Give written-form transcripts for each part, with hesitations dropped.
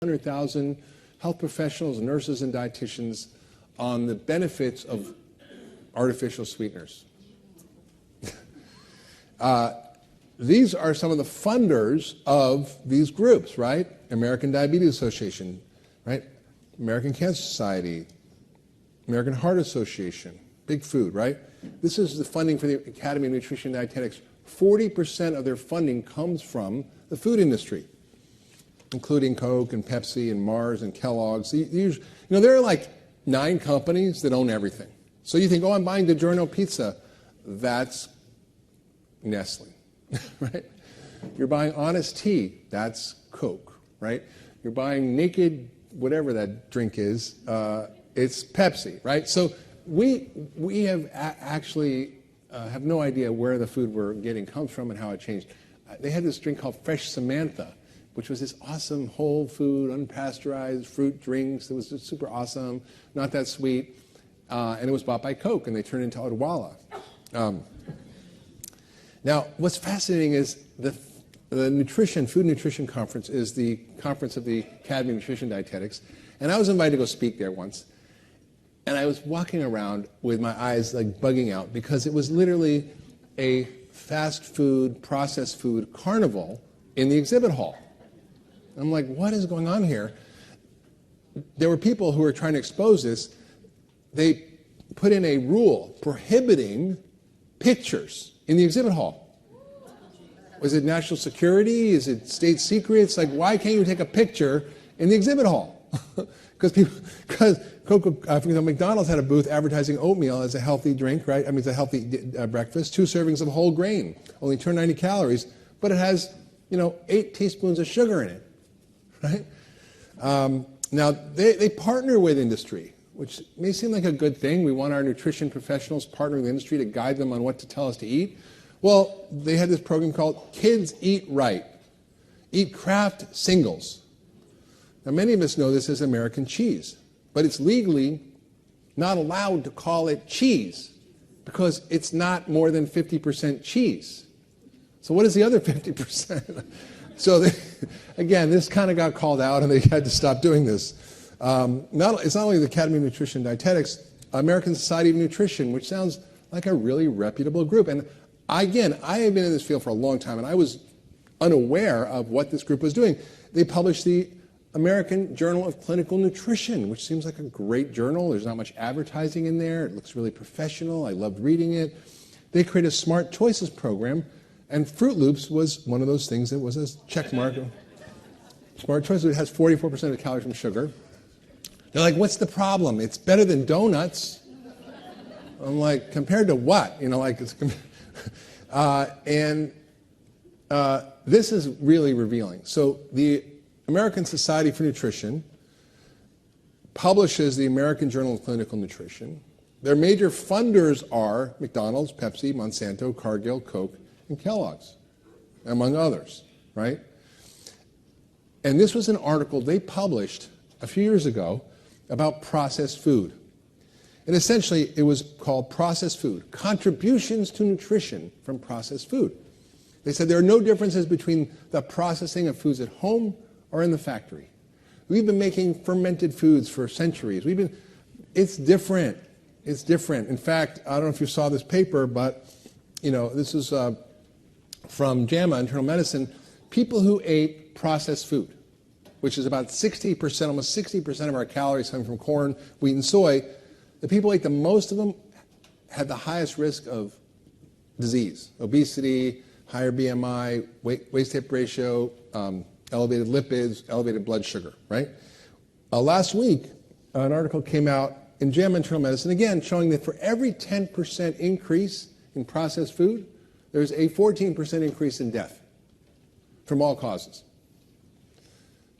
100,000 health professionals, nurses, and dietitians on the benefits of artificial sweeteners. These are some of the funders of these groups, right? American Diabetes Association, right? American Cancer Society, American Heart Association, Big Food, right? This is the funding for the Academy of Nutrition and Dietetics. 40% of their funding comes from the food industry, including Coke and Pepsi and Mars and Kellogg's. There are like 9 companies that own everything. So you think, oh, I'm buying DiGiorno pizza. That's Nestle, right? You're buying Honest Tea. That's Coke, right? You're buying Naked, whatever that drink is, it's Pepsi, right? So we have actually have no idea where the food we're getting comes from and how it changed. They had this drink called Fresh Samantha, which was this awesome whole food, unpasteurized fruit drinks. It was just super awesome, not that sweet. And it was bought by Coke, and they turned it into Odwalla. Now, what's fascinating is the Food Nutrition Conference is the conference of the Academy of Nutrition and Dietetics. And I was invited to go speak there once. And I was walking around with my eyes like bugging out because it was literally a fast food, processed food carnival in the exhibit hall. I'm like, what is going on here? There were people who were trying to expose this. They put in a rule prohibiting pictures in the exhibit hall. Was it national security? Is it state secrets? Like, why can't you take a picture in the exhibit hall? Because McDonald's had a booth advertising oatmeal as a healthy drink, right? I mean, it's a healthy breakfast. 2 servings of whole grain, only 290 calories, but it has, 8 teaspoons of sugar in it, right? Now, they partner with industry, which may seem like a good thing. We want our nutrition professionals partnering with industry to guide them on what to tell us to eat. Well, they had this program called Kids Eat Right. Eat Kraft Singles. Now, many of us know this as American cheese, but it's legally not allowed to call it cheese because it's not more than 50% cheese. So what is the other 50%? So again, this kind of got called out and they had to stop doing this. It's not only the Academy of Nutrition and Dietetics, American Society of Nutrition, which sounds like a really reputable group. And I have been in this field for a long time, and I was unaware of what this group was doing. They published the American Journal of Clinical Nutrition, which seems like a great journal. There's not much advertising in there. It looks really professional. I loved reading it. They created a Smart Choices program, and Fruit Loops was one of those things that was a check mark. Smart Choices, it has 44% of the calories from sugar. They're like, what's the problem? It's better than donuts. I'm like, compared to what? This is really revealing. So the American Society for Nutrition publishes the American Journal of Clinical Nutrition. Their major funders are McDonald's, Pepsi, Monsanto, Cargill, Coke, and Kellogg's, among others, right? And this was an article they published a few years ago about processed food. And essentially, it was called Processed Food, Contributions to Nutrition from Processed Food. They said there are no differences between the processing of foods at home or in the factory. We've been making fermented foods for centuries. It's different. It's different. In fact, I don't know if you saw this paper, but this is from JAMA, Internal Medicine. People who ate processed food, which is about 60%, almost 60% of our calories coming from corn, wheat, and soy, the people who ate the most of them had the highest risk of disease, obesity, higher BMI, waist-hip ratio, elevated lipids, elevated blood sugar, right? Last week, an article came out in JAMA Internal Medicine, again, showing that for every 10% increase in processed food, there's a 14% increase in death from all causes.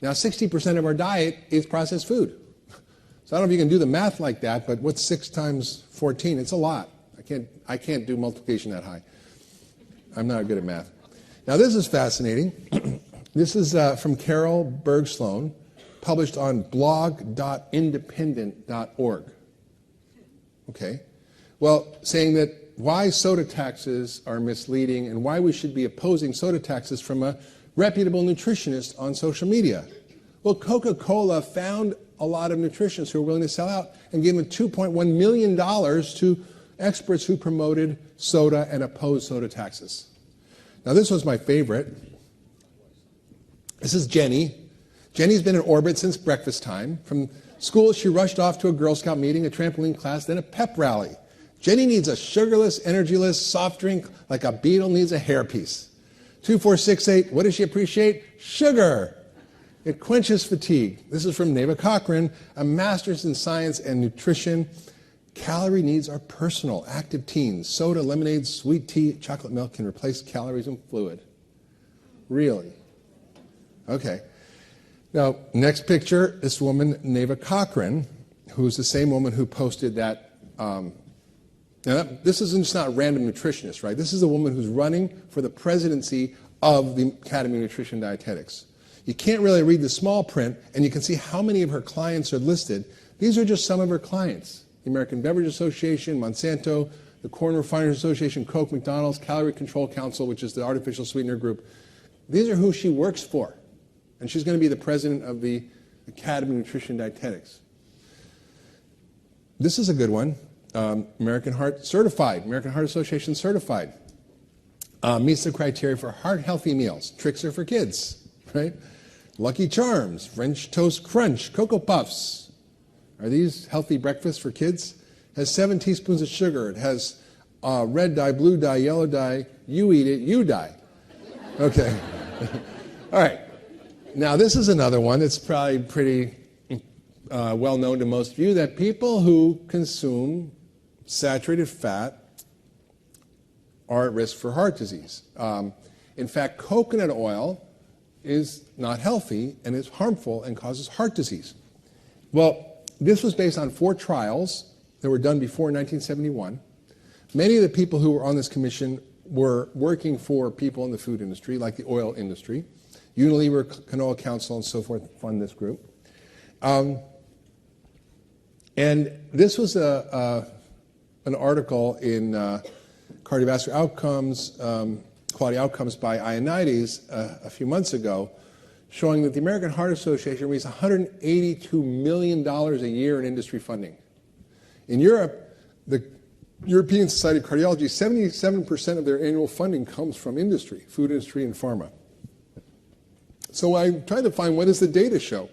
Now, 60% of our diet is processed food. So I don't know if you can do the math like that, but what's 6 times 14? It's a lot. I can't do multiplication that high. I'm not good at math. Now, this is fascinating. This is from Carol Berg-Sloan, published on blog.independent.org. Okay. Well, saying that why soda taxes are misleading and why we should be opposing soda taxes from a reputable nutritionist on social media. Well, Coca-Cola found a lot of nutritionists who were willing to sell out and gave them $2.1 million to experts who promoted soda and opposed soda taxes. Now, this was my favorite. This is Jenny. Jenny's been in orbit since breakfast time. From school, she rushed off to a Girl Scout meeting, a trampoline class, then a pep rally. Jenny needs a sugarless, energyless soft drink like a beetle needs a hairpiece. 2468, what does she appreciate? Sugar. It quenches fatigue. This is from Neva Cochran, a master's in science and nutrition. Calorie needs are personal. Active teens, soda, lemonade, sweet tea, chocolate milk can replace calories and fluid. Really? Okay. Now, next picture, this woman, Neva Cochran, who's the same woman who posted that. Now, this isn't just not a random nutritionist, right? This is a woman who's running for the presidency of the Academy of Nutrition and Dietetics. You can't really read the small print, and you can see how many of her clients are listed. These are just some of her clients. The American Beverage Association, Monsanto, the Corn Refiners Association, Coke, McDonald's, Calorie Control Council, which is the artificial sweetener group. These are who she works for. And she's going to be the president of the Academy of Nutrition and Dietetics. This is a good one. American Heart Association certified. Meets the criteria for heart-healthy meals. Tricks are for kids, right? Lucky Charms, French Toast Crunch, Cocoa Puffs. Are these healthy breakfasts for kids? Has 7 teaspoons of sugar. It has red dye, blue dye, yellow dye. You eat it, you die. Okay. All right. Now, this is another one that's probably pretty well known to most of you, that people who consume saturated fat are at risk for heart disease. In fact, coconut oil is not healthy and is harmful and causes heart disease. Well, this was based on 4 trials that were done before 1971. Many of the people who were on this commission were working for people in the food industry, like the oil industry. Unilever, Canola Council, and so forth fund this group. And this was an article in Cardiovascular Outcomes, Quality Outcomes by Ioannidis a few months ago, showing that the American Heart Association raises $182 million a year in industry funding. In Europe, the European Society of Cardiology, 77% of their annual funding comes from industry, food industry and pharma. So I tried to find, what does the data show?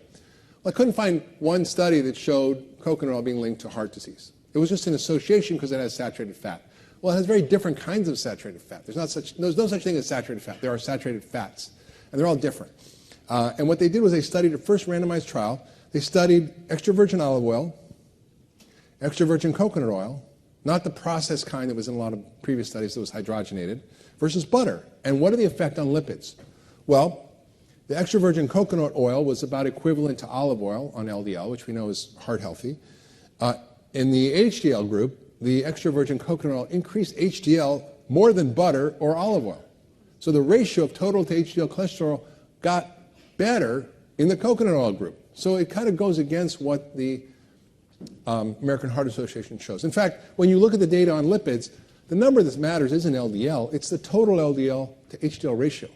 Well, I couldn't find one study that showed coconut oil being linked to heart disease. It was just an association because it has saturated fat. Well, it has very different kinds of saturated fat. There's no such thing as saturated fat. There are saturated fats, and they're all different. And what they did was they studied a first randomized trial. They studied extra virgin olive oil, extra virgin coconut oil, not the processed kind that was in a lot of previous studies that was hydrogenated, versus butter. And what are the effect on lipids? Well, the extra virgin coconut oil was about equivalent to olive oil on LDL, which we know is heart healthy. In the HDL group, the extra virgin coconut oil increased HDL more than butter or olive oil. So the ratio of total to HDL cholesterol got better in the coconut oil group. So it kind of goes against what the American Heart Association shows. In fact, when you look at the data on lipids, the number that matters isn't LDL, it's the total LDL to HDL ratio,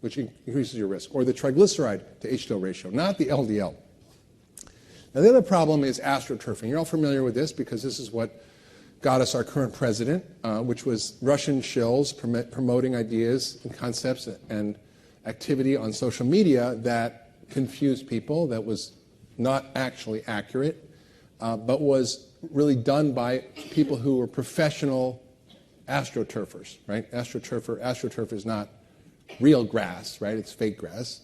which increases your risk, or the triglyceride to HDL ratio, not the LDL. Now, the other problem is astroturfing. You're all familiar with this because this is what got us our current president, which was Russian shills promoting ideas and concepts and activity on social media that confused people, that was not actually accurate, but was really done by people who were professional astroturfers, right? AstroTurf is not real grass, right? It's fake grass.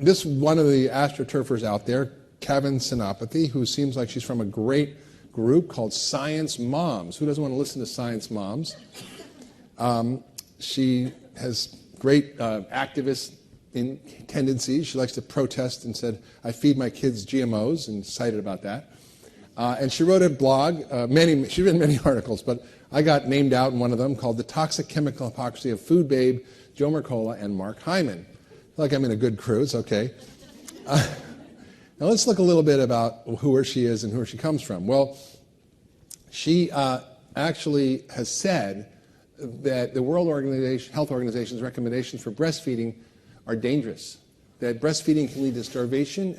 This one of the astroturfers out there, Kevin Sinopathy, who seems like she's from a great group called Science Moms. Who doesn't want to listen to Science Moms? She has great activist tendencies. She likes to protest and said, I feed my kids GMOs, and cited about that. And she wrote a blog, she's written many articles, but I got named out in one of them called The Toxic Chemical Hypocrisy of Food Babe, Joe Mercola, and Mark Hyman. I feel like I'm in a good crew, it's okay. Now let's look a little bit about who she is and where she comes from. Well, she actually has said that the World Health Organization's recommendations for breastfeeding are dangerous. that breastfeeding can lead to starvation and